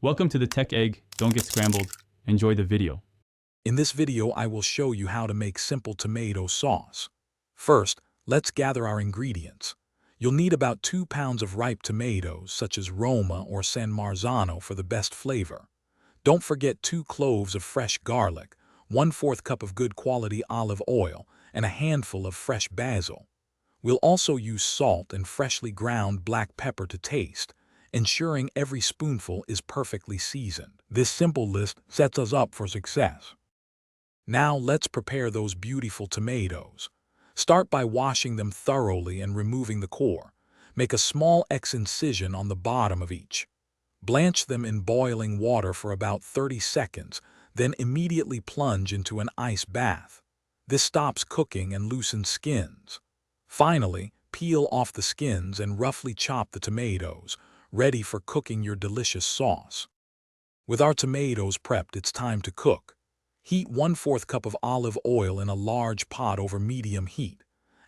Welcome to the Tech Egg. Don't get scrambled. Enjoy the video. In this video, I will show you how to make simple tomato sauce. First, let's gather our ingredients. You'll need about 2 pounds of ripe tomatoes, such as Roma or San Marzano for the best flavor. Don't forget 2 cloves of fresh garlic, 1/4 cup of good quality olive oil, and a handful of fresh basil. We'll also use salt and freshly ground black pepper to taste, ensuring every spoonful is perfectly seasoned. This simple list sets us up for success. Now let's prepare those beautiful tomatoes. Start by washing them thoroughly and removing the core. Make a small X incision on the bottom of each. Blanch them in boiling water for about 30 seconds, then immediately plunge into an ice bath. This stops cooking and loosens skins. Finally, peel off the skins and roughly chop the tomatoes, ready for cooking your delicious sauce. With our tomatoes prepped, it's time to cook. Heat 1/4 cup of olive oil in a large pot over medium heat.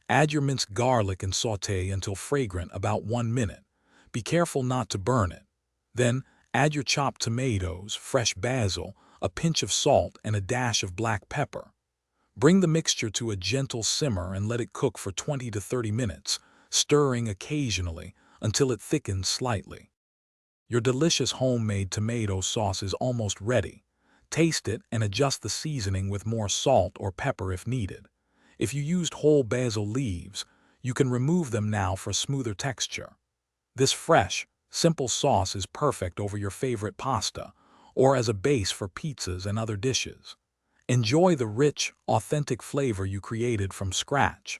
Add your minced garlic and sauté until fragrant, about 1 minute. Be careful not to burn it. Then, add your chopped tomatoes, fresh basil, a pinch of salt, and a dash of black pepper. Bring the mixture to a gentle simmer and let it cook for 20 to 30 minutes, stirring occasionally until it thickens slightly. Your delicious homemade tomato sauce is almost ready. Taste it and adjust the seasoning with more salt or pepper if needed. If you used whole basil leaves, you can remove them now for smoother texture. This fresh, simple sauce is perfect over your favorite pasta or as a base for pizzas and other dishes. Enjoy the rich, authentic flavor you created from scratch.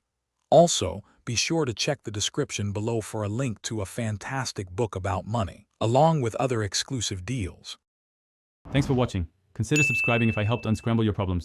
Also, be sure to check the description below for a link to a fantastic book about money, along with other exclusive deals. Thanks for watching. Consider subscribing if I helped unscramble your problems.